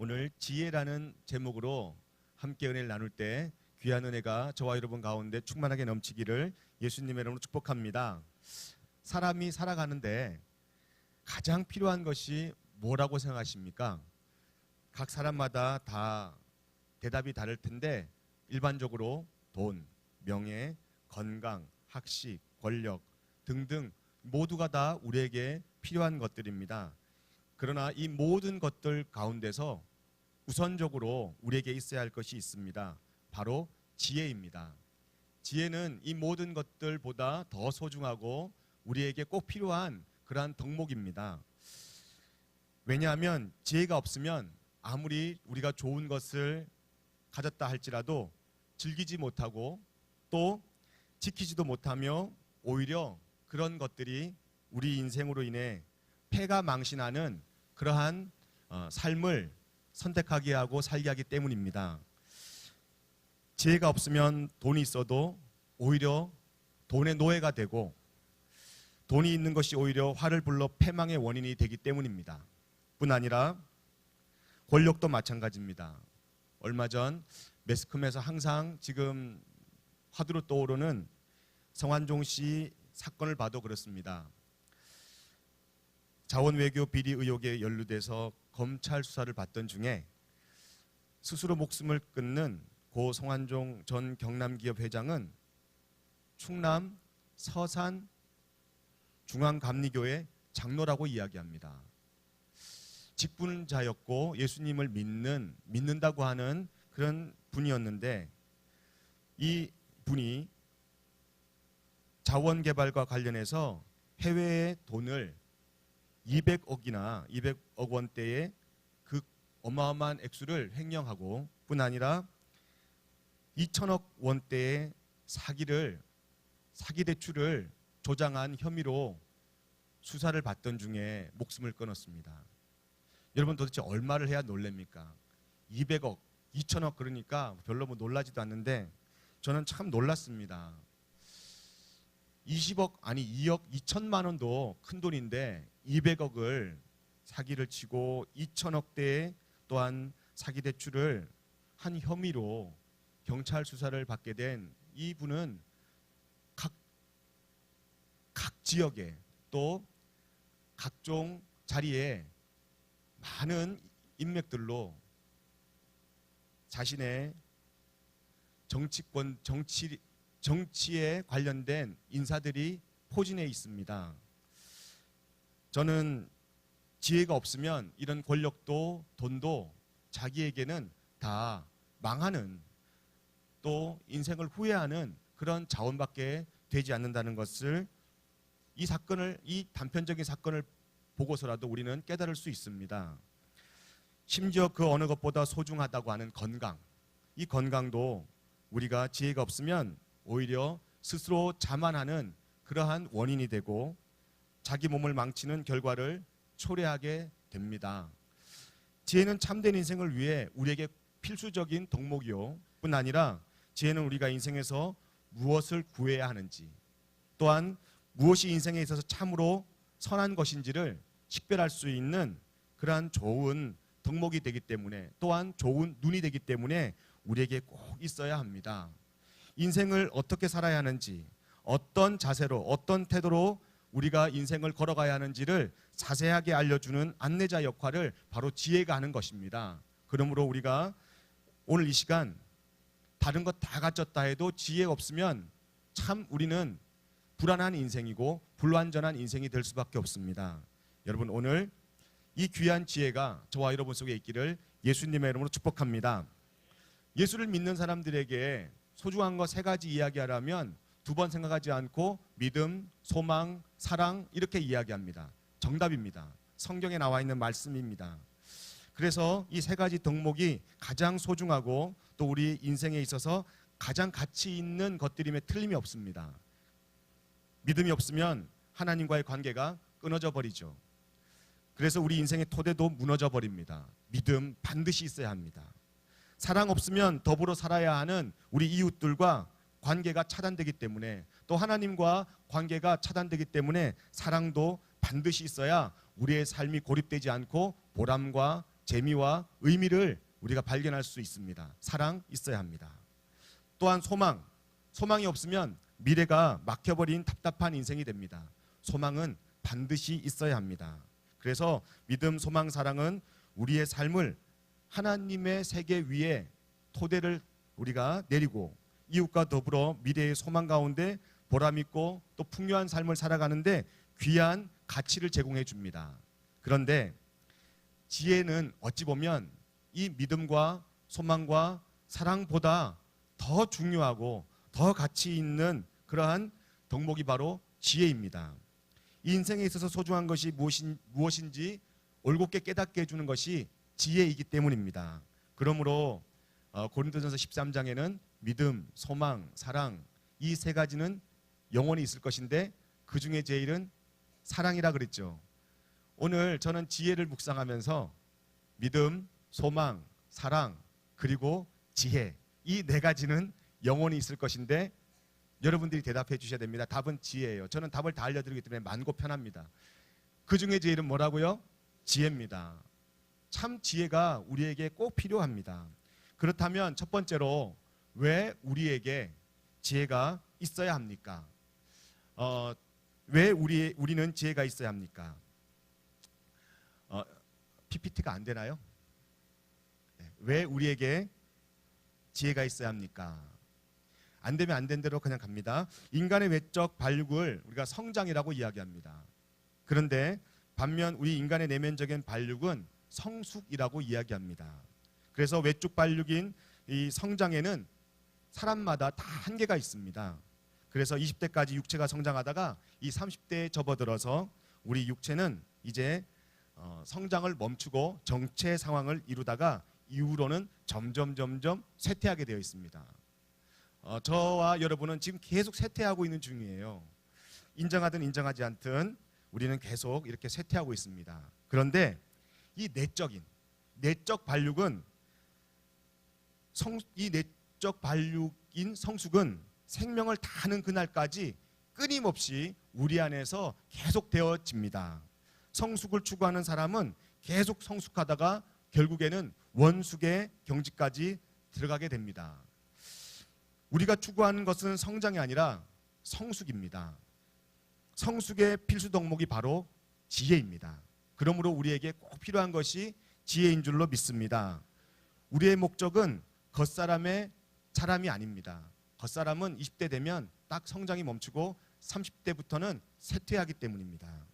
오늘 지혜라는 제목으로 함께 은혜를 나눌 때 귀한 은혜가 저와 여러분 가운데 충만하게 넘치기를 예수님의 이름으로 축복합니다. 사람이 살아가는데 가장 필요한 것이 뭐라고 생각하십니까? 각 사람마다 다 대답이 다를 텐데 일반적으로 돈, 명예, 건강, 학식, 권력 등등 모두가 다 우리에게 필요한 것들입니다. 그러나 이 모든 것들 가운데서 우선적으로 우리에게 있어야 할 것이 있습니다. 바로 지혜입니다. 지혜는 이 모든 것들보다 더 소중하고 우리에게 꼭 필요한 그러한 덕목입니다. 왜냐하면 지혜가 없으면 아무리 우리가 좋은 것을 가졌다 할지라도 즐기지 못하고 또 지키지도 못하며 오히려 그런 것들이 우리 인생으로 인해 패가 망신하는 그러한 삶을 선택하게 하고 살게 하기 때문입니다. 지혜가 없으면 돈이 있어도 오히려 돈의 노예가 되고 돈이 있는 것이 오히려 화를 불러 패망의 원인이 되기 때문입니다. 뿐 아니라 권력도 마찬가지입니다. 얼마 전 매스컴에서 항상 지금 화두로 떠오르는 성완종 씨 사건을 봐도 그렇습니다. 자원외교 비리 의혹에 연루돼서 검찰 수사를 받던 중에 스스로 목숨을 끊는 고 성완종 전 경남기업 회장은 충남 서산 중앙감리교회 장로라고 이야기합니다. 직분자였고 예수님을 믿는다고 하는 그런 분이었는데 이 분이 자원개발과 관련해서 해외의 돈을 200억 원대의 그 어마어마한 액수를 횡령하고 뿐 아니라 2천억 원대의 사기 대출을 조장한 혐의로 수사를 받던 중에 목숨을 끊었습니다. 여러분 도대체 얼마를 해야 놀랍니까? 200억, 2천억 그러니까 별로 놀라지도 않는데 저는 참 놀랐습니다. 20억 아니 2억 2천만 원도 큰 돈인데 200억을 사기를 치고 2천억대의 또한 사기 대출을 한 혐의로 경찰 수사를 받게 된 이분은 각 지역에 또 각종 자리에 많은 인맥들로 자신의 정치에 관련된 인사들이 포진해 있습니다. 저는 지혜가 없으면 이런 권력도 돈도 자기에게는 다 망하는 또 인생을 후회하는 그런 자원밖에 되지 않는다는 것을 이 단편적인 사건을 보고서라도 우리는 깨달을 수 있습니다. 심지어 그 어느 것보다 소중하다고 하는 건강, 이 건강도 우리가 지혜가 없으면 오히려 스스로 자만하는 그러한 원인이 되고 자기 몸을 망치는 결과를 초래하게 됩니다. 지혜는 참된 인생을 위해 우리에게 필수적인 덕목이요 뿐 아니라 지혜는 우리가 인생에서 무엇을 구해야 하는지 또한 무엇이 인생에 있어서 참으로 선한 것인지를 식별할 수 있는 그러한 좋은 덕목이 되기 때문에 또한 좋은 눈이 되기 때문에 우리에게 꼭 있어야 합니다. 인생을 어떻게 살아야 하는지 어떤 자세로 어떤 태도로 우리가 인생을 걸어가야 하는지를 자세하게 알려주는 안내자 역할을 바로 지혜가 하는 것입니다. 그러므로 우리가 오늘 이 시간 다른 것 다 갖췄다 해도 지혜가 없으면 참 우리는 불안한 인생이고 불완전한 인생이 될 수밖에 없습니다. 여러분 오늘 이 귀한 지혜가 저와 여러분 속에 있기를 예수님의 이름으로 축복합니다. 예수를 믿는 사람들에게 소중한 것 세 가지 이야기하라면 두 번 생각하지 않고 믿음, 소망, 사랑 이렇게 이야기합니다. 정답입니다. 성경에 나와 있는 말씀입니다. 그래서 이 세 가지 덕목이 가장 소중하고 또 우리 인생에 있어서 가장 가치 있는 것들임에 틀림이 없습니다. 믿음이 없으면 하나님과의 관계가 끊어져 버리죠. 그래서 우리 인생의 토대도 무너져 버립니다. 믿음 반드시 있어야 합니다. 사랑 없으면 더불어 살아야 하는 우리 이웃들과 관계가 차단되기 때문에 또 하나님과 관계가 차단되기 때문에 사랑도 반드시 있어야 우리의 삶이 고립되지 않고 보람과 재미와 의미를 우리가 발견할 수 있습니다. 사랑 있어야 합니다. 또한 소망이 없으면 미래가 막혀버린 답답한 인생이 됩니다. 소망은 반드시 있어야 합니다. 그래서 믿음, 소망, 사랑은 우리의 삶을 하나님의 세계 위에 토대를 우리가 내리고 이웃과 더불어 미래의 소망 가운데 보람있고 또 풍요한 삶을 살아가는데 귀한 가치를 제공해 줍니다. 그런데 지혜는 어찌 보면 이 믿음과 소망과 사랑보다 더 중요하고 더 가치 있는 그러한 덕목이 바로 지혜입니다. 이 인생에 있어서 소중한 것이 무엇인지 올곧게 깨닫게 해주는 것이 지혜이기 때문입니다. 그러므로 고린도전서 13장에는 믿음, 소망, 사랑 이 세 가지는 영원히 있을 것인데 그 중에 제일은 사랑이라 그랬죠. 오늘 저는 지혜를 묵상하면서 믿음, 소망, 사랑 그리고 지혜 이 네 가지는 영원히 있을 것인데 여러분들이 대답해 주셔야 됩니다. 답은 지혜예요. 저는 답을 다 알려드리기 때문에 많고 편합니다. 그 중에 제일은 뭐라고요? 지혜입니다. 참 지혜가 우리에게 꼭 필요합니다. 그렇다면 첫 번째로 왜 우리에게 지혜가 있어야 합니까? 왜 우리는 지혜가 있어야 합니까? PPT가 안 되나요? 왜 우리에게 지혜가 있어야 합니까? 안 되면 안 된 대로 그냥 갑니다. 인간의 외적 발육을 우리가 성장이라고 이야기합니다. 그런데 반면 우리 인간의 내면적인 발육은 성숙이라고 이야기합니다. 그래서 외적 발육인 이 성장에는 사람마다 다 한계가 있습니다. 그래서 20대까지 육체가 성장하다가 이 30대에 접어들어서 우리 육체는 이제 성장을 멈추고 정체 상황을 이루다가 이후로는 점점 쇠퇴하게 되어 있습니다. 저와 여러분은 지금 계속 쇠퇴하고 있는 중이에요. 인정하든 인정하지 않든 우리는 계속 이렇게 쇠퇴하고 있습니다. 그런데 이 내적 발육은 이 내적 발육인 성숙은 생명을 다하는 그날까지 끊임없이 우리 안에서 계속 되어집니다. 성숙을 추구하는 사람은 계속 성숙하다가 결국에는 원숙의 경지까지 들어가게 됩니다. 우리가 추구하는 것은 성장이 아니라 성숙입니다. 성숙의 필수 덕목이 바로 지혜입니다. 그러므로 우리에게 꼭 필요한 것이 지혜인 줄로 믿습니다. 우리의 목적은 겉사람의 사람이 아닙니다. 겉사람은 20대 되면 딱 성장이 멈추고 30대부터는 쇠퇴하기 때문입니다.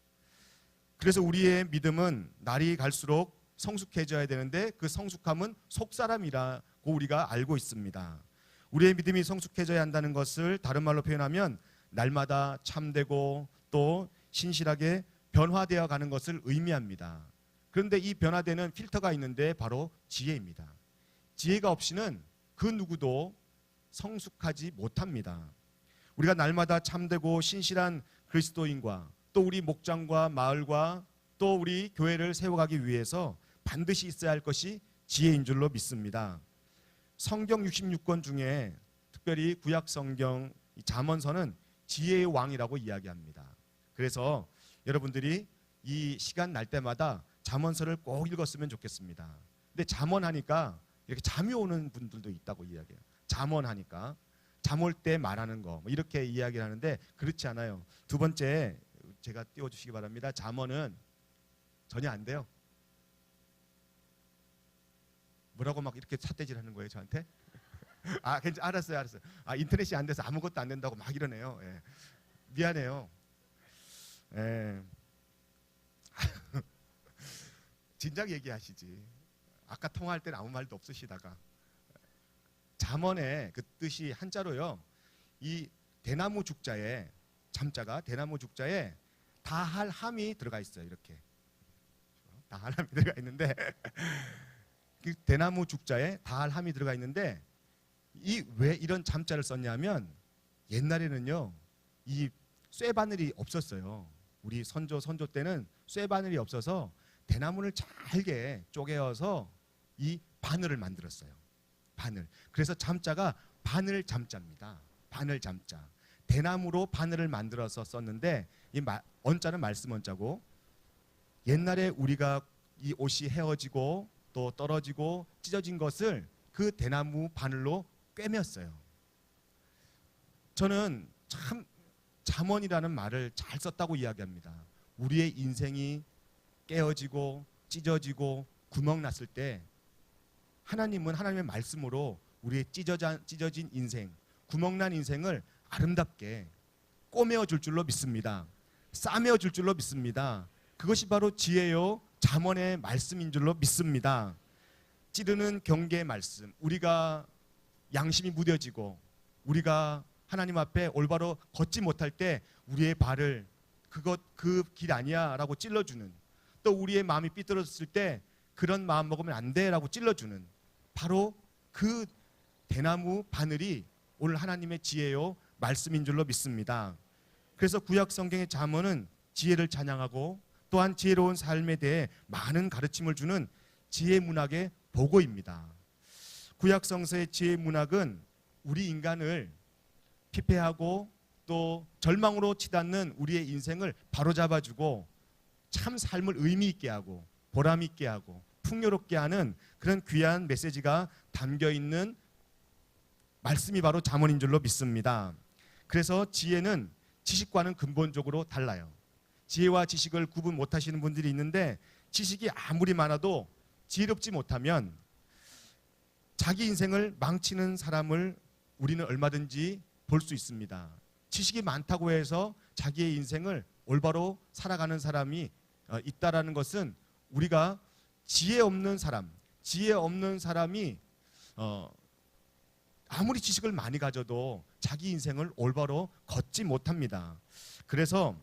그래서 우리의 믿음은 날이 갈수록 성숙해져야 되는데 그 성숙함은 속사람이라고 우리가 알고 있습니다. 우리의 믿음이 성숙해져야 한다는 것을 다른 말로 표현하면 날마다 참되고 또 신실하게 변화되어 가는 것을 의미합니다. 그런데 이 변화되는 필터가 있는데 바로 지혜입니다. 지혜가 없이는 그 누구도 성숙하지 못합니다. 우리가 날마다 참되고 신실한 그리스도인과 또 우리 목장과 마을과 또 우리 교회를 세워가기 위해서 반드시 있어야 할 것이 지혜인 줄로 믿습니다. 성경 66권 중에 특별히 구약 성경 잠언서는 지혜의 왕이라고 이야기합니다. 그래서 여러분들이 이 시간 날 때마다 잠언서를 꼭 읽었으면 좋겠습니다. 근데 잠언하니까 이렇게 잠이 오는 분들도 있다고 이야기해요. 잠언하니까 잠 올 때 말하는 거 이렇게 이야기를 하는데 그렇지 않아요. 두 번째 제가 띄워주시기 바랍니다. 잠언은 전혀 안 돼요. 뭐라고 막 이렇게 삿대질하는 거예요 저한테? 알았어요. 인터넷이 안 돼서 아무것도 안 된다고 막 이러네요. 예. 미안해요. 예. 진작 얘기하시지. 아까 통화할 때는 아무 말도 없으시다가. 잠언의 그 뜻이 한자로요. 이 대나무 죽자에 잠자가 대나무 죽자에 다할 함이 들어가 있어요. 이렇게 다할 함이 들어가 있는데 그 대나무 죽자에 다할 함이 들어가 있는데 왜 이런 잠자를 썼냐면 옛날에는요 이 쇠바늘이 없었어요. 우리 선조 때는 쇠바늘이 없어서 대나무를 잘게 쪼개어서 이 바늘을 만들었어요. 바늘. 그래서 잠자가 바늘 잠자입니다. 바늘 잠자. 대나무로 바늘을 만들어서 썼는데 이 언자는 말씀 언자고 옛날에 우리가 이 옷이 헤어지고 또 떨어지고 찢어진 것을 그 대나무 바늘로 꿰맸어요. 저는 참 잠언이라는 말을 잘 썼다고 이야기합니다. 우리의 인생이 깨어지고 찢어지고 구멍 났을 때 하나님은 하나님의 말씀으로 우리의 찢어진 인생, 구멍난 인생을 아름답게 꼬매어 줄 줄로 믿습니다. 싸매어 줄 줄로 믿습니다. 그것이 바로 지혜요 잠언의 말씀인 줄로 믿습니다. 찌르는 경계의 말씀, 우리가 양심이 무뎌지고 우리가 하나님 앞에 올바로 걷지 못할 때 우리의 발을 그 길 아니야 라고 찔러주는, 또 우리의 마음이 삐뚤어졌을 때 그런 마음 먹으면 안 돼 라고 찔러주는 바로 그 대나무 바늘이 오늘 하나님의 지혜요 말씀인 줄로 믿습니다. 그래서 구약 성경의 잠언은 지혜를 찬양하고 또한 지혜로운 삶에 대해 많은 가르침을 주는 지혜 문학의 보고입니다. 구약 성서의 지혜 문학은 우리 인간을 피폐하고 또 절망으로 치닫는 우리의 인생을 바로잡아주고 참 삶을 의미 있게 하고 보람 있게 하고 풍요롭게 하는 그런 귀한 메시지가 담겨 있는 말씀이 바로 잠언인 줄로 믿습니다. 그래서 지혜는 지식과는 근본적으로 달라요. 지혜와 지식을 구분 못하시는 분들이 있는데, 지식이 아무리 많아도 지혜롭지 못하면 자기 인생을 망치는 사람을 우리는 얼마든지 볼 수 있습니다. 지식이 많다고 해서 자기의 인생을 올바로 살아가는 사람이 있다라는 것은 우리가 지혜 없는 사람이 아무리 지식을 많이 가져도 자기 인생을 올바로 걷지 못합니다. 그래서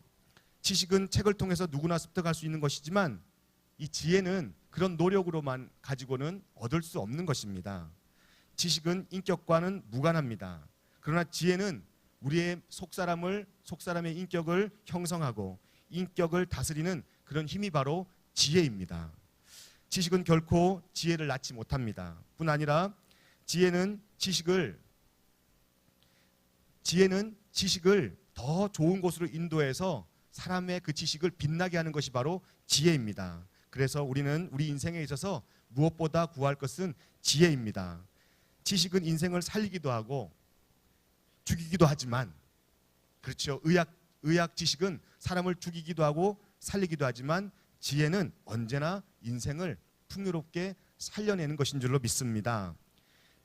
지식은 책을 통해서 누구나 습득할 수 있는 것이지만 이 지혜는 그런 노력으로만 가지고는 얻을 수 없는 것입니다. 지식은 인격과는 무관합니다. 그러나 지혜는 우리의 속사람의 인격을 형성하고 인격을 다스리는 그런 힘이 바로 지혜입니다. 지식은 결코 지혜를 낳지 못합니다. 뿐 아니라 지혜는 지식을 더 좋은 곳으로 인도해서 사람의 그 지식을 빛나게 하는 것이 바로 지혜입니다. 그래서 우리는 우리 인생에 있어서 무엇보다 구할 것은 지혜입니다. 지식은 인생을 살리기도 하고 죽이기도 하지만, 그렇죠. 의학 지식은 사람을 죽이기도 하고 살리기도 하지만 지혜는 언제나 인생을 풍요롭게 살려내는 것인 줄로 믿습니다.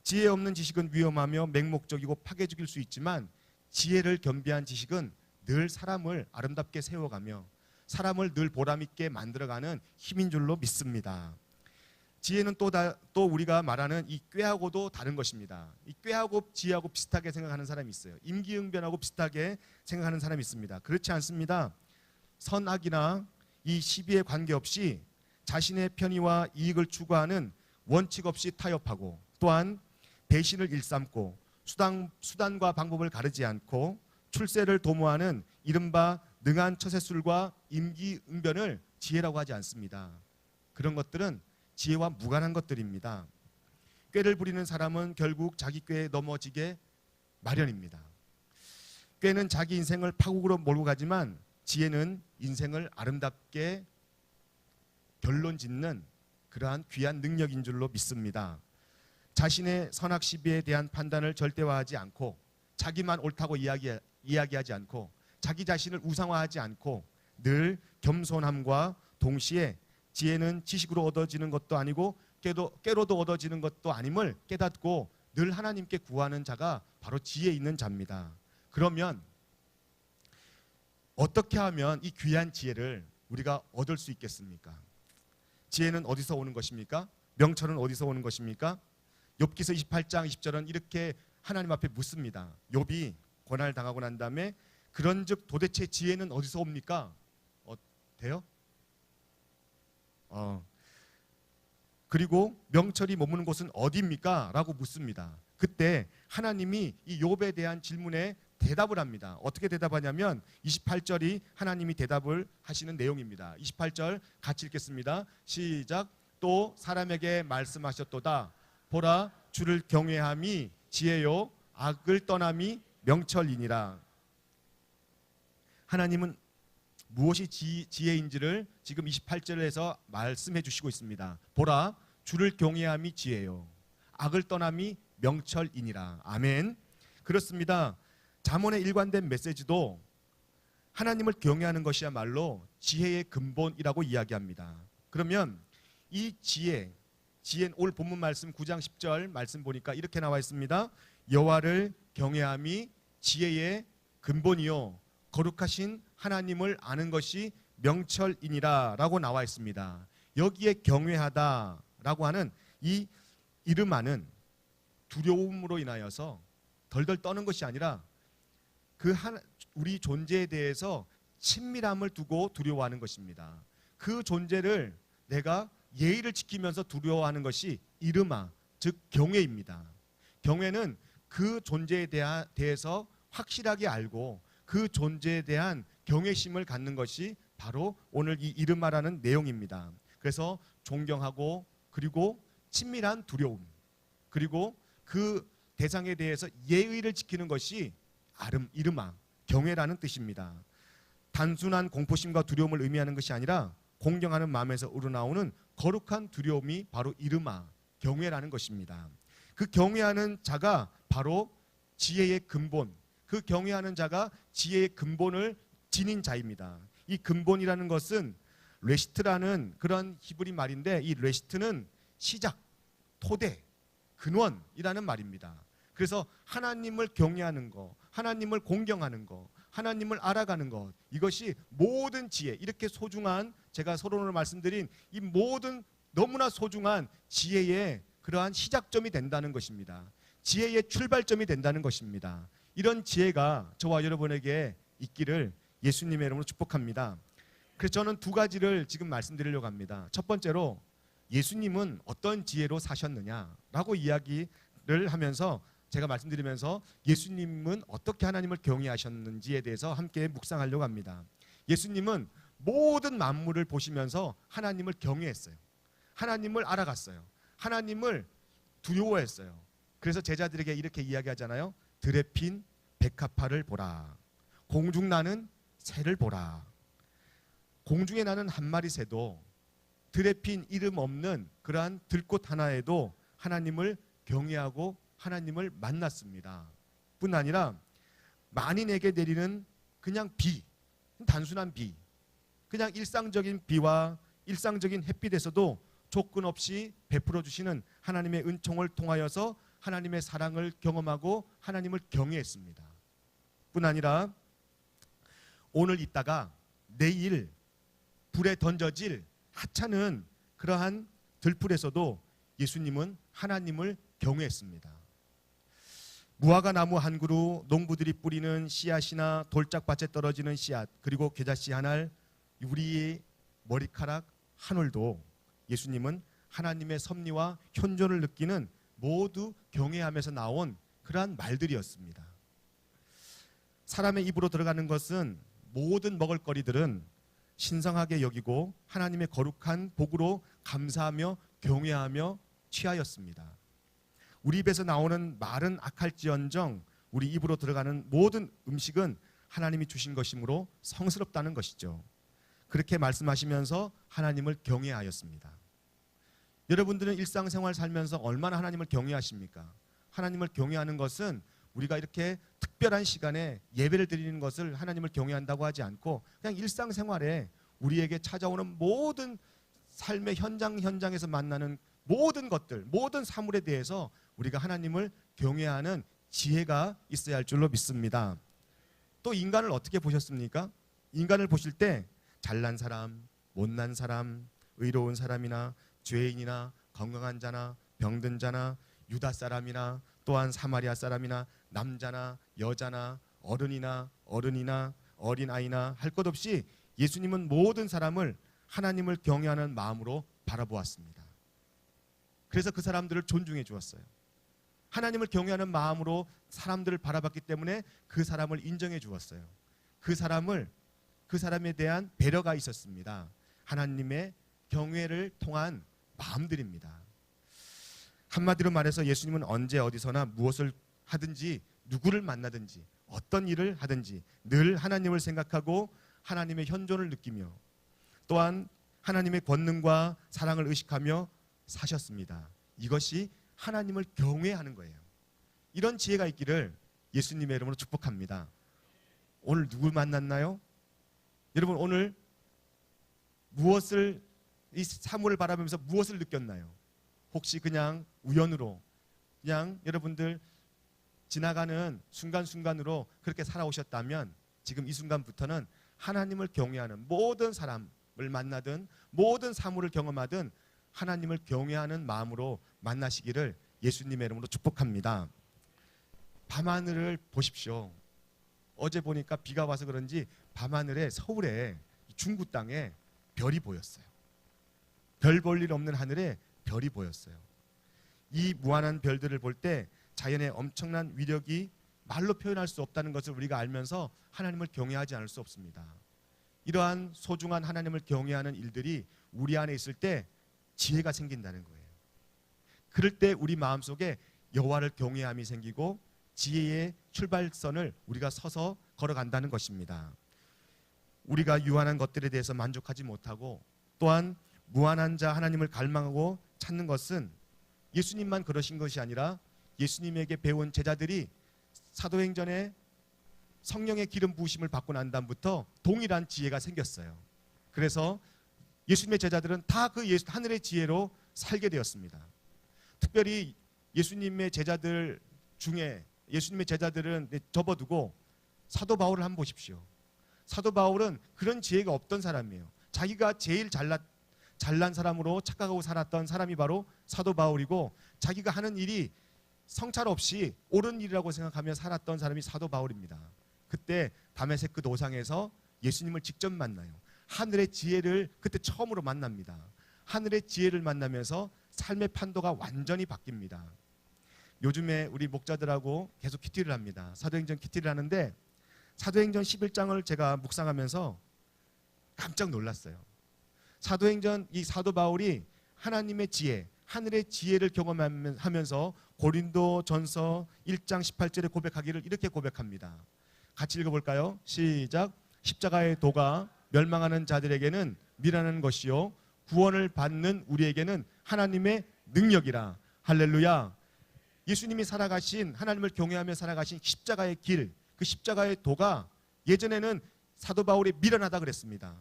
지혜 없는 지식은 위험하며 맹목적이고 파괴 죽일 수 있지만 지혜를 겸비한 지식은 늘 사람을 아름답게 세워가며 사람을 늘 보람있게 만들어가는 힘인 줄로 믿습니다. 지혜는 또 우리가 말하는 이 꾀하고도 다른 것입니다. 이 꾀하고 지혜하고 비슷하게 생각하는 사람이 있어요. 임기응변하고 비슷하게 생각하는 사람이 있습니다. 그렇지 않습니다. 선악이나 이 시비에 관계없이 자신의 편의와 이익을 추구하는 원칙 없이 타협하고, 또한 배신을 일삼고 수단과 방법을 가르지 않고 출세를 도모하는 이른바 능한 처세술과 임기응변을 지혜라고 하지 않습니다. 그런 것들은 지혜와 무관한 것들입니다. 꾀를 부리는 사람은 결국 자기 꾀에 넘어지게 마련입니다. 꾀는 자기 인생을 파국으로 몰고 가지만 지혜는 인생을 아름답게 결론 짓는 그러한 귀한 능력인 줄로 믿습니다. 자신의 선악 시비에 대한 판단을 절대화하지 않고 자기만 옳다고 이야기하지 않고 자기 자신을 우상화하지 않고 늘 겸손함과 동시에 지혜는 지식으로 얻어지는 것도 아니고 꾀로도 얻어지는 것도 아님을 깨닫고 늘 하나님께 구하는 자가 바로 지혜 있는 자입니다. 그러면 어떻게 하면 이 귀한 지혜를 우리가 얻을 수 있겠습니까? 지혜는 어디서 오는 것입니까? 명철은 어디서 오는 것입니까? 욥기서 28장 20절은 이렇게 하나님 앞에 묻습니다. 욥이 고난을 당하고 난 다음에 그런즉 도대체 지혜는 어디서 옵니까? 돼요? 그리고 명철이 머무는 곳은 어디입니까? 라고 묻습니다. 그때 하나님이 이 욥에 대한 질문에 대답을 합니다. 어떻게 대답하냐면 28절이 하나님이 대답을 하시는 내용입니다. 28절 같이 읽겠습니다. 시작. 또 사람에게 말씀하셨도다. 보라, 주를 경외함이 지혜요 악을 떠남이 명철이니라. 하나님은 무엇이 지혜인지를 지금 28절에서 말씀해 주시고 있습니다. 보라, 주를 경외함이 지혜요 악을 떠남이 명철이니라. 아멘. 그렇습니다. 잠언의 일관된 메시지도 하나님을 경외하는 것이야말로 지혜의 근본이라고 이야기합니다. 그러면 이 지혜는 오늘 본문 말씀 9장 10절 말씀 보니까 이렇게 나와 있습니다. 여호와를 경외함이 지혜의 근본이요 거룩하신 하나님을 아는 것이 명철이니라 라고 나와 있습니다. 여기에 경외하다라고 하는 이 이름하는 두려움으로 인하여서 덜덜 떠는 것이 아니라 우리 존재에 대해서 친밀함을 두고 두려워하는 것입니다. 그 존재를 내가 예의를 지키면서 두려워하는 것이 이름아, 즉 경외입니다. 경외는 그 존재에 대해서 확실하게 알고 그 존재에 대한 경외심을 갖는 것이 바로 오늘 이 이름아라는 내용입니다. 그래서 존경하고 그리고 친밀한 두려움 그리고 그 대상에 대해서 예의를 지키는 것이 이름아, 경외라는 뜻입니다. 단순한 공포심과 두려움을 의미하는 것이 아니라 공경하는 마음에서 우러나오는 거룩한 두려움이 바로 이름아, 경외라는 것입니다. 그 경외하는 자가 바로 지혜의 근본, 그 경외하는 자가 지혜의 근본을 지닌 자입니다. 이 근본이라는 것은 레시트라는 그런 히브리 말인데 이 레시트는 시작, 토대, 근원이라는 말입니다. 그래서 하나님을 경외하는 것, 하나님을 공경하는 것, 하나님을 알아가는 것, 이것이 모든 지혜, 이렇게 소중한 제가 서론으로 말씀드린 이 모든 너무나 소중한 지혜의 그러한 시작점이 된다는 것입니다. 지혜의 출발점이 된다는 것입니다. 이런 지혜가 저와 여러분에게 있기를 예수님의 이름으로 축복합니다. 그래서 저는 두 가지를 지금 말씀드리려고 합니다. 첫 번째로 예수님은 어떤 지혜로 사셨느냐라고 이야기를 하면서 제가 말씀드리면서 예수님은 어떻게 하나님을 경외하셨는지에 대해서 함께 묵상하려고 합니다. 예수님은 모든 만물을 보시면서 하나님을 경외했어요. 하나님을 알아갔어요. 하나님을 두려워했어요. 그래서 제자들에게 이렇게 이야기하잖아요. 들에 핀 백합화를 보라. 공중 나는 새를 보라. 공중에 나는 한 마리 새도 들에 핀 이름 없는 그러한 들꽃 하나에도 하나님을 경외하고 하나님을 만났습니다. 뿐 아니라 만인에게 내리는 그냥 비, 단순한 비, 그냥 일상적인 비와 일상적인 햇빛에서도 조건 없이 베풀어 주시는 하나님의 은총을 통하여서 하나님의 사랑을 경험하고 하나님을 경외했습니다. 뿐 아니라 오늘 있다가 내일 불에 던져질 하찮은 그러한 들풀에서도 예수님은 하나님을 경외했습니다. 무화과 나무 한 그루, 농부들이 뿌리는 씨앗이나 돌짝밭에 떨어지는 씨앗, 그리고 겨자씨 한 알, 우리의 머리카락 한 올도 예수님은 하나님의 섭리와 현존을 느끼는 모두 경외하면서 나온 그러한 말들이었습니다. 사람의 입으로 들어가는 것은 모든 먹을거리들은 신성하게 여기고 하나님의 거룩한 복으로 감사하며 경외하며 취하였습니다. 우리 입에서 나오는 말은 악할지언정 우리 입으로 들어가는 모든 음식은 하나님이 주신 것이므로 성스럽다는 것이죠. 그렇게 말씀하시면서 하나님을 경외하였습니다. 여러분들은 일상생활 살면서 얼마나 하나님을 경외하십니까? 하나님을 경외하는 것은 우리가 이렇게 특별한 시간에 예배를 드리는 것을 하나님을 경외한다고 하지 않고 그냥 일상생활에 우리에게 찾아오는 모든 삶의 현장에서 만나는 모든 것들, 모든 사물에 대해서 우리가 하나님을 경외하는 지혜가 있어야 할 줄로 믿습니다. 또 인간을 어떻게 보셨습니까? 인간을 보실 때 잘난 사람, 못난 사람, 의로운 사람이나 죄인이나 건강한 자나 병든 자나 유다 사람이나 또한 사마리아 사람이나 남자나 여자나 어른이나 어린아이나 할 것 없이 예수님은 모든 사람을 하나님을 경외하는 마음으로 바라보았습니다. 그래서 그 사람들을 존중해 주었어요. 하나님을 경외하는 마음으로 사람들을 바라봤기 때문에 그 사람을 인정해 주었어요. 그 사람에 대한 배려가 있었습니다. 하나님의 경외를 통한 마음들입니다. 한마디로 말해서 예수님은 언제 어디서나 무엇을 하든지 누구를 만나든지 어떤 일을 하든지 늘 하나님을 생각하고 하나님의 현존을 느끼며 또한 하나님의 권능과 사랑을 의식하며 사셨습니다. 이것이 하나님을 경외하는 거예요. 이런 지혜가 있기를 예수님의 이름으로 축복합니다. 오늘 누구 만났나요? 여러분 오늘 무엇을 이 사물을 바라보면서 무엇을 느꼈나요? 혹시 그냥 우연으로 그냥 여러분들 지나가는 순간순간으로 그렇게 살아오셨다면 지금 이 순간부터는 하나님을 경외하는 모든 사람을 만나든 모든 사물을 경험하든 하나님을 경외하는 마음으로 만나시기를 예수님의 이름으로 축복합니다. 밤하늘을 보십시오. 어제 보니까 비가 와서 그런지 밤하늘에 서울에 중구 땅에 별이 보였어요. 별 볼 일 없는 하늘에 별이 보였어요. 이 무한한 별들을 볼 때 자연의 엄청난 위력이 말로 표현할 수 없다는 것을 우리가 알면서 하나님을 경외하지 않을 수 없습니다. 이러한 소중한 하나님을 경외하는 일들이 우리 안에 있을 때 지혜가 생긴다는 거예요. 그럴 때 우리 마음속에 여호와를 경외함이 생기고 지혜의 출발선을 우리가 서서 걸어간다는 것입니다. 우리가 유한한 것들에 대해서 만족하지 못하고 또한 무한한 자 하나님을 갈망하고 찾는 것은 예수님만 그러신 것이 아니라 예수님에게 배운 제자들이 사도행전에 성령의 기름 부으심을 받고 난 다음부터 동일한 지혜가 생겼어요. 그래서 예수님의 제자들은 다 그 하늘의 지혜로 살게 되었습니다. 특별히 예수님의 제자들 중에 예수님의 제자들은 접어두고 사도 바울을 한번 보십시오. 사도 바울은 그런 지혜가 없던 사람이에요. 자기가 제일 잘난 사람으로 착각하고 살았던 사람이 바로 사도 바울이고 자기가 하는 일이 성찰 없이 옳은 일이라고 생각하며 살았던 사람이 사도 바울입니다. 그때 다메섹 도상에서 예수님을 직접 만나요. 하늘의 지혜를 그때 처음으로 만납니다. 하늘의 지혜를 만나면서 삶의 판도가 완전히 바뀝니다. 요즘에 우리 목자들하고 계속 큐티를 합니다. 사도행전 큐티를 하는데 사도행전 11장을 제가 묵상하면서 깜짝 놀랐어요. 사도행전 이 사도 바울이 하나님의 지혜, 하늘의 지혜를 경험하면서 고린도전서 1장 18절에 고백하기를 이렇게 고백합니다. 같이 읽어볼까요? 시작. 십자가의 도가 멸망하는 자들에게는 미련한 것이요 구원을 받는 우리에게는 하나님의 능력이라. 할렐루야. 예수님이 살아가신 하나님을 경외하며 살아가신 십자가의 길, 그 십자가의 도가 예전에는 사도 바울이 미련하다 그랬습니다.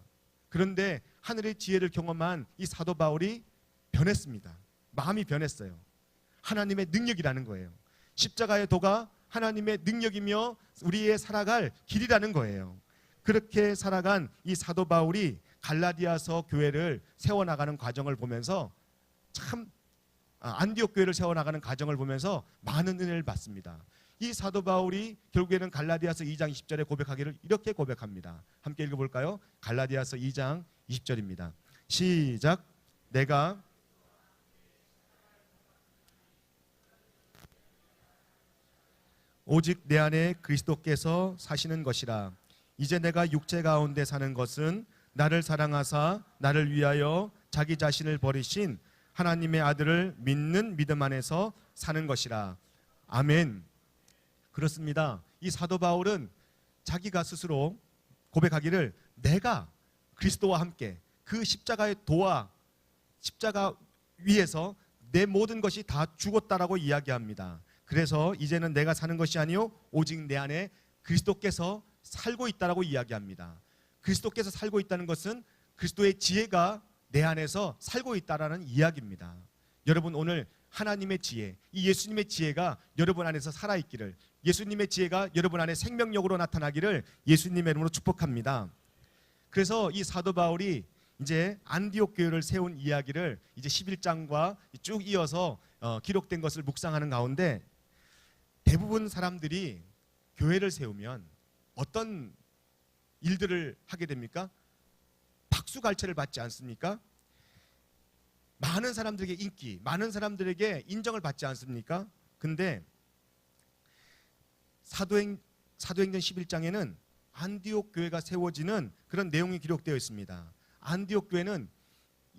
그런데 하늘의 지혜를 경험한 이 사도 바울이 변했습니다. 마음이 변했어요. 하나님의 능력이라는 거예요. 십자가의 도가 하나님의 능력이며 우리의 살아갈 길이라는 거예요. 그렇게 살아간 이 사도 바울이 갈라디아서 교회를 세워나가는 과정을 보면서 참 안디옥 교회를 세워나가는 과정을 보면서 많은 은혜를 받습니다. 이 사도 바울이 결국에는 갈라디아서 2장 20절에 고백하기를 이렇게 고백합니다. 함께 읽어볼까요? 갈라디아서 2장 20절입니다. 시작. 내가 오직 내 안에 그리스도께서 사시는 것이라. 이제 내가 육체 가운데 사는 것은 나를 사랑하사 나를 위하여 자기 자신을 버리신 하나님의 아들을 믿는 믿음 안에서 사는 것이라. 아멘. 그렇습니다. 이 사도 바울은 자기가 스스로 고백하기를 내가 그리스도와 함께 그 십자가의 도와 십자가 위에서 내 모든 것이 다 죽었다라고 이야기합니다. 그래서 이제는 내가 사는 것이 아니요 오직 내 안에 그리스도께서 살고 있다라고 이야기합니다. 그리스도께서 살고 있다는 것은 그리스도의 지혜가 내 안에서 살고 있다라는 이야기입니다. 여러분 오늘 하나님의 지혜, 이 예수님의 지혜가 여러분 안에서 살아있기를, 예수님의 지혜가 여러분 안에 생명력으로 나타나기를 예수님의 이름으로 축복합니다. 그래서 이 사도 바울이 이제 안디옥 교회를 세운 이야기를 이제 11장과 쭉 이어서 기록된 것을 묵상하는 가운데 대부분 사람들이 교회를 세우면 어떤 일들을 하게 됩니까? 박수갈채를 받지 않습니까? 많은 사람들에게 인기, 많은 사람들에게 인정을 받지 않습니까? 근데 사도행전 11장에는 안디옥 교회가 세워지는 그런 내용이 기록되어 있습니다. 안디옥 교회는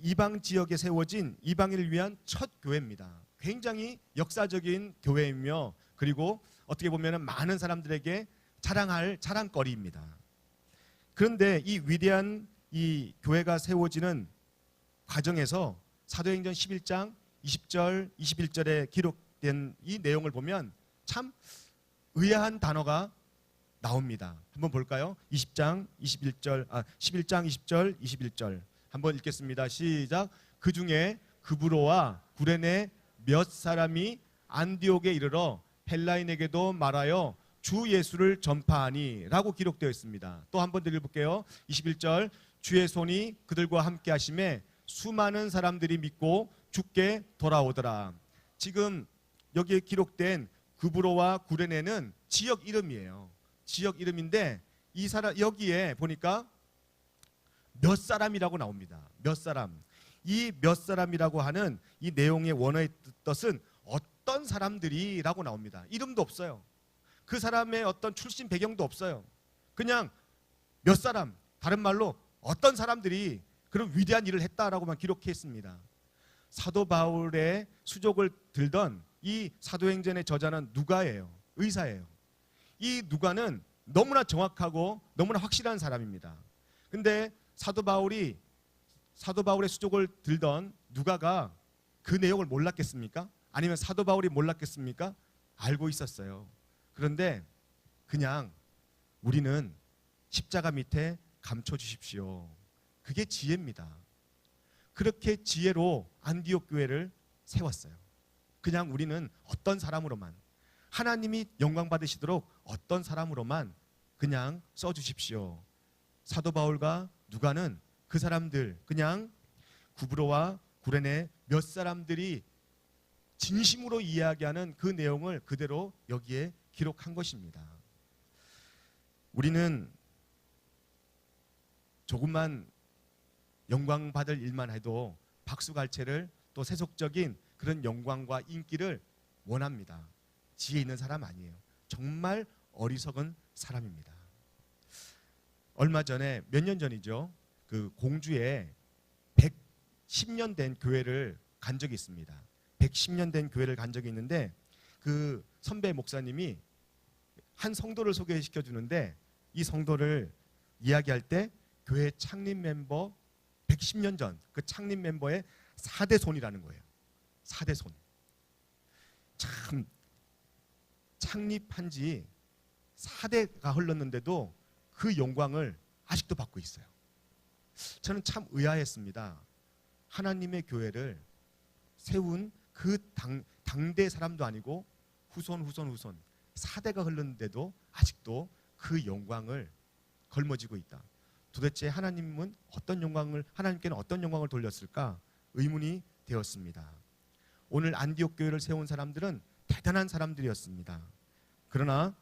이방 지역에 세워진 이방인을 위한 첫 교회입니다. 굉장히 역사적인 교회이며 그리고 어떻게 보면 많은 사람들에게 자랑할 자랑거리입니다. 그런데 이 위대한 이 교회가 세워지는 과정에서 사도행전 11장 20절, 21절에 기록된 이 내용을 보면 참 의아한 단어가 나옵니다. 한번 볼까요? 11장 20절, 21절 한번 읽겠습니다. 시작. 그 중에 그브로와 구레네 몇 사람이 안디옥에 이르러 헬라인에게도 말하여 주 예수를 전파하니 라고 기록되어 있습니다. 또 한 번 더 읽어볼게요. 21절 주의 손이 그들과 함께 하심에 수많은 사람들이 믿고 주께 돌아오더라. 지금 여기에 기록된 그브로와 구레네는 지역 이름이에요. 지역 이름인데 이 사람 여기에 보니까 몇 사람이라고 나옵니다. 몇 사람. 이 몇 사람이라고 하는 이 내용의 원어의 뜻은 어떤 사람들이라고 나옵니다. 이름도 없어요. 그 사람의 어떤 출신 배경도 없어요. 그냥 몇 사람, 다른 말로 어떤 사람들이 그런 위대한 일을 했다라고만 기록했습니다. 사도 바울의 수족을 들던 이 사도행전의 저자는 누가예요. 의사예요. 이 누가는 너무나 정확하고 너무나 확실한 사람입니다. 근데 사도 바울의 수족을 들던 누가가 그 내용을 몰랐겠습니까? 아니면 사도 바울이 몰랐겠습니까? 알고 있었어요. 그런데 그냥 우리는 십자가 밑에 감춰 주십시오. 그게 지혜입니다. 그렇게 지혜로 안디옥 교회를 세웠어요. 그냥 우리는 어떤 사람으로만, 하나님이 영광 받으시도록 어떤 사람으로만 그냥 써주십시오. 사도 바울과 누가는 그 사람들, 그냥 구브로와 구레네 몇 사람들이 진심으로 이야기하는 그 내용을 그대로 여기에 기록한 것입니다. 우리는 조금만 영광 받을 일만 해도 박수갈채를 또 세속적인 그런 영광과 인기를 원합니다. 지혜 있는 사람 아니에요. 정말 어리석은 사람입니다. 얼마 전에, 몇 년 전이죠. 그 공주에 110년 된 교회를 간 적이 있습니다. 110년 된 교회를 간 적이 있는데 그 선배 목사님이 한 성도를 소개시켜 주는데 이 성도를 이야기할 때 교회 창립 멤버 110년 전 그 창립 멤버의 4대 손이라는 거예요. 4대 손. 참 창립한 지 4대가 흘렀는데도 그 영광을 아직도 받고 있어요. 저는 참 의아했습니다. 하나님의 교회를 세운 그 당대 사람도 아니고 후손 4대가 흘렀는데도 아직도 그 영광을 걸머쥐고 있다. 도대체 하나님은 하나님께는 어떤 영광을 돌렸을까? 의문이 되었습니다. 오늘 안디옥 교회를 세운 사람들은 대단한 사람들이었습니다. 그러나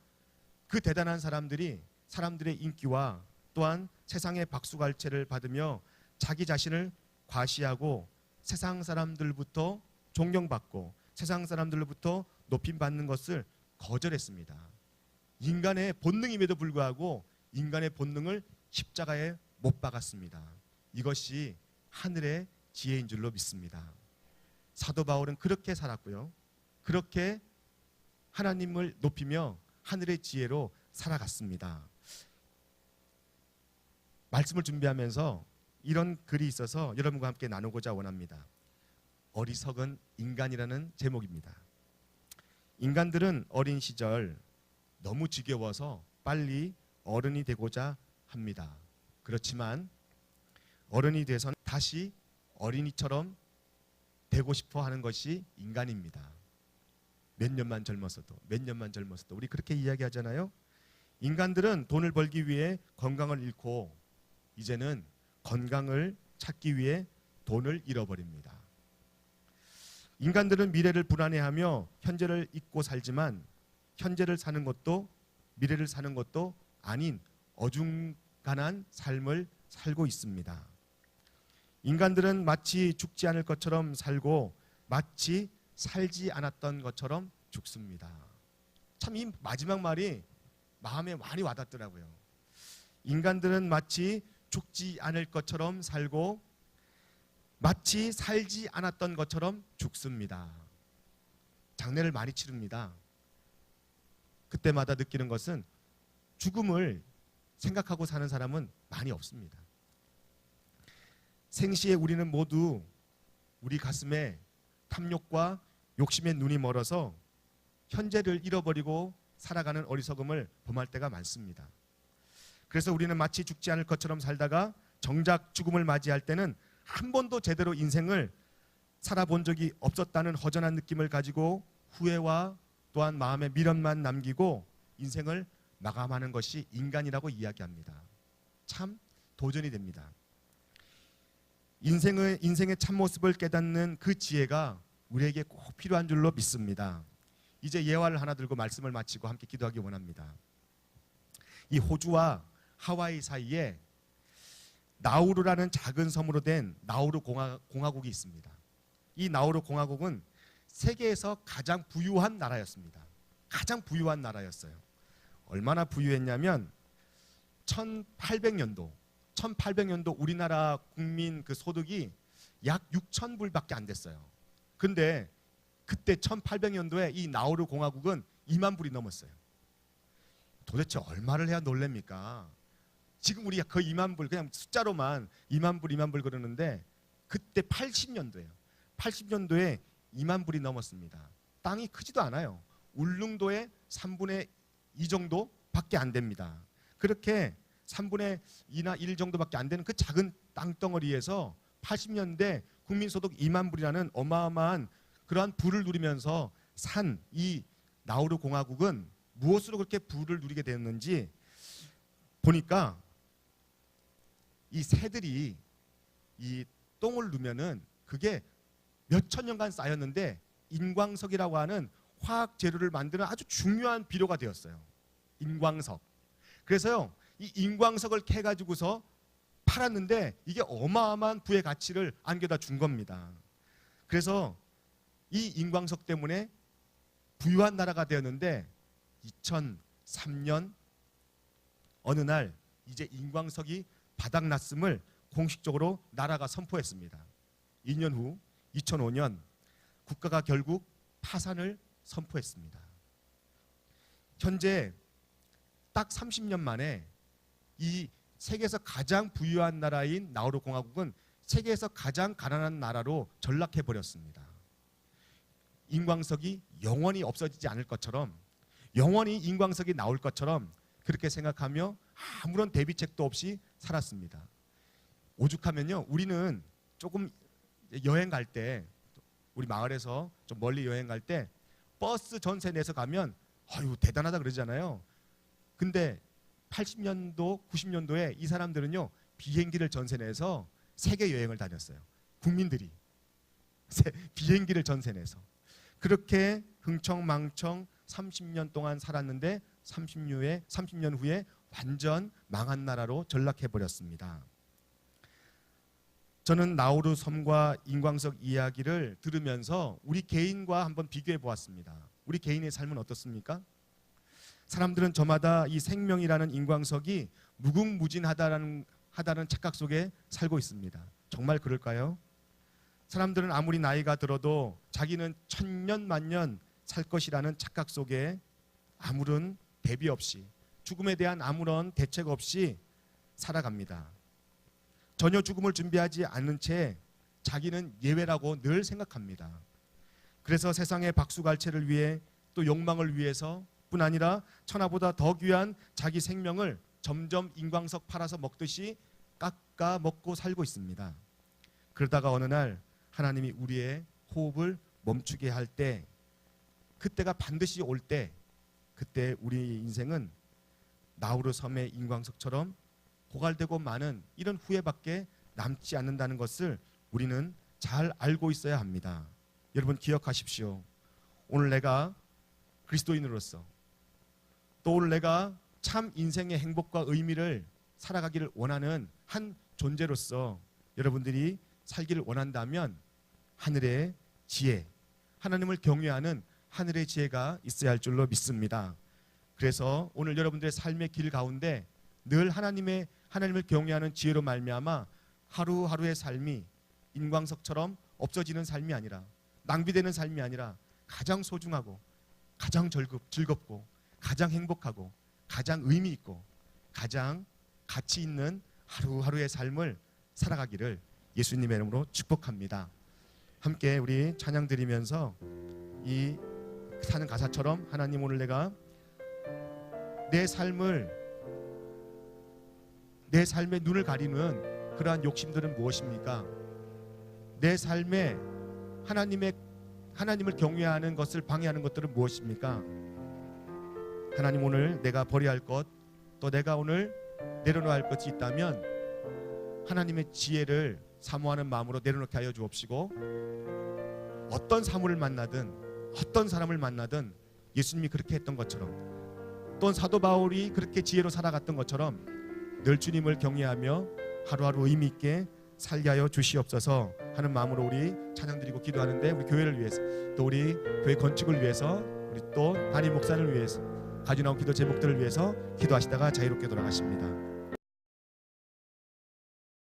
그 대단한 사람들이 사람들의 인기와 또한 세상의 박수갈채를 받으며 자기 자신을 과시하고 세상 사람들부터 존경받고 세상 사람들로부터 높임받는 것을 거절했습니다. 인간의 본능임에도 불구하고 인간의 본능을 십자가에 못 박았습니다. 이것이 하늘의 지혜인 줄로 믿습니다. 사도 바울은 그렇게 살았고요. 그렇게 하나님을 높이며 하늘의 지혜로 살아갔습니다. 말씀을 준비하면서 이런 글이 있어서 여러분과 함께 나누고자 원합니다. 어리석은 인간이라는 제목입니다. 인간들은 어린 시절 너무 지겨워서 빨리 어른이 되고자 합니다. 그렇지만 어른이 돼서는 다시 어린이처럼 되고 싶어 하는 것이 인간입니다. 몇 년만 젊었어도 우리 그렇게 이야기하잖아요. 인간들은 돈을 벌기 위해 건강을 잃고 이제는 건강을 찾기 위해 돈을 잃어버립니다. 인간들은 미래를 불안해하며 현재를 잊고 살지만 현재를 사는 것도 미래를 사는 것도 아닌 어중간한 삶을 살고 있습니다. 인간들은 마치 죽지 않을 것처럼 살고 마치 살지 않았던 것처럼 죽습니다. 참 이 마지막 말이 마음에 많이 와닿더라고요. 인간들은 마치 죽지 않을 것처럼 살고 마치 살지 않았던 것처럼 죽습니다. 장례를 많이 치릅니다. 그때마다 느끼는 것은 죽음을 생각하고 사는 사람은 많이 없습니다. 생시에 우리는 모두 우리 가슴에 탐욕과 욕심의 눈이 멀어서 현재를 잃어버리고 살아가는 어리석음을 범할 때가 많습니다. 그래서 우리는 마치 죽지 않을 것처럼 살다가 정작 죽음을 맞이할 때는 한 번도 제대로 인생을 살아본 적이 없었다는 허전한 느낌을 가지고 후회와 또한 마음의 미련만 남기고 인생을 마감하는 것이 인간이라고 이야기합니다. 참 도전이 됩니다. 인생의 참모습을 깨닫는 그 지혜가 우리에게 꼭 필요한 줄로 믿습니다. 이제 예화를 하나 들고 말씀을 마치고 함께 기도하기 원합니다. 이 호주와 하와이 사이에 나우루라는 작은 섬으로 된 나우루 공화국이 있습니다. 이 나우루 공화국은 세계에서 가장 부유한 나라였습니다. 가장 부유한 나라였어요. 얼마나 부유했냐면 1800년도 우리나라 국민 그 소득이 약 6,000불밖에 안 됐어요. 근데 그때 1800년도에 이 나우루 공화국은 2만 불이 넘었어요. 도대체 얼마를 해야 놀랍니까? 지금 우리가 거의 2만 불, 그냥 숫자로만 2만 불 그러는데 그때 80년도에 2만 불이 넘었습니다. 땅이 크지도 않아요. 울릉도의 3분의 2 정도밖에 안 됩니다. 그렇게 3분의 2나 1 정도밖에 안 되는 그 작은 땅덩어리에서 80년대 국민소득 2만 불이라는 어마어마한 그러한 부를 누리면서 산 이 나우루 공화국은 무엇으로 그렇게 부를 누리게 되었는지 보니까 이 새들이 이 똥을 누면은 그게 몇천 년간 쌓였는데 인광석이라고 하는 화학 재료를 만드는 아주 중요한 비료가 되었어요. 인광석. 그래서요, 이 인광석을 캐 가지고서 팔았는데 이게 어마어마한 부의 가치를 안겨다 준 겁니다. 그래서 이 인광석 때문에 부유한 나라가 되었는데 2003년 어느 날 이제 인광석이 바닥났음을 공식적으로 나라가 선포했습니다. 2년 후 2005년 국가가 결국 파산을 선포했습니다. 현재 딱 30년 만에 이 세계에서 가장 부유한 나라인 나우루 공화국은 세계에서 가장 가난한 나라로 전락해 버렸습니다. 인광석이 영원히 없어지지 않을 것처럼, 영원히 인광석이 나올 것처럼 그렇게 생각하며 아무런 대비책도 없이 살았습니다. 오죽하면요, 우리는 조금 여행 갈 때, 우리 마을에서 좀 멀리 여행 갈 때 버스 전세 내서 가면 아유 대단하다 그러잖아요. 근데 80년도, 90년도에 이 사람들은요 비행기를 전세 내서 세계 여행을 다녔어요. 국민들이 비행기를 전세 내서 그렇게 흥청망청 30년 동안 살았는데 30년 후에 완전 망한 나라로 전락해 버렸습니다. 저는 나우루 섬과 인광석 이야기를 들으면서 우리 개인과 한번 비교해 보았습니다. 우리 개인의 삶은 어떻습니까? 사람들은 저마다 이 생명이라는 인광석이 무궁무진하다는 착각 속에 살고 있습니다. 정말 그럴까요? 사람들은 아무리 나이가 들어도 자기는 천년 만년 살 것이라는 착각 속에 아무런 대비 없이, 죽음에 대한 아무런 대책 없이 살아갑니다. 전혀 죽음을 준비하지 않은 채 자기는 예외라고 늘 생각합니다. 그래서 세상의 박수갈채를 위해 또 욕망을 위해서 뿐 아니라 천하보다 더 귀한 자기 생명을 점점 인광석 팔아서 먹듯이 깎아 먹고 살고 있습니다. 그러다가 어느 날 하나님이 우리의 호흡을 멈추게 할 때, 그때가 반드시 올 때, 그때 우리 인생은 나우루 섬의 인광석처럼 고갈되고 많은 이런 후회밖에 남지 않는다는 것을 우리는 잘 알고 있어야 합니다. 여러분 기억하십시오. 오늘 내가 그리스도인으로서, 또 오늘 내가 참 인생의 행복과 의미를 살아가기를 원하는 한 존재로서 여러분들이 살기를 원한다면 하늘의 지혜, 하나님을 경외하는 하늘의 지혜가 있어야 할 줄로 믿습니다. 그래서 오늘 여러분들의 삶의 길 가운데 늘 하나님을 경외하는 지혜로 말미암아 하루하루의 삶이 인광석처럼 없어지는 삶이 아니라, 낭비되는 삶이 아니라 가장 소중하고 가장 즐겁고 가장 행복하고 가장 의미 있고 가장 가치 있는 하루하루의 삶을 살아가기를 예수님의 이름으로 축복합니다. 함께 우리 찬양 드리면서 이 사는 가사처럼 하나님 오늘 내가 내 삶의 눈을 가리는 그러한 욕심들은 무엇입니까? 내 삶에 하나님을 경외하는 것을 방해하는 것들은 무엇입니까? 하나님 오늘 내가 버려야 할 것, 또 내가 오늘 내려놓아야 할 것이 있다면 하나님의 지혜를 사모하는 마음으로 내려놓게 하여 주옵시고, 어떤 사물을 만나든 어떤 사람을 만나든 예수님이 그렇게 했던 것처럼, 또 사도 바울이 그렇게 지혜로 살아갔던 것처럼 늘 주님을 경외하며 하루하루 의미 있게 살게 하여 주시옵소서 하는 마음으로 우리 찬양 드리고 기도하는데, 우리 교회를 위해서, 또 우리 교회 건축을 위해서, 우리 또 담임 목사를 위해서, 가지고 나온 기도 제목들을 위해서 기도하시다가 자유롭게 돌아가십니다.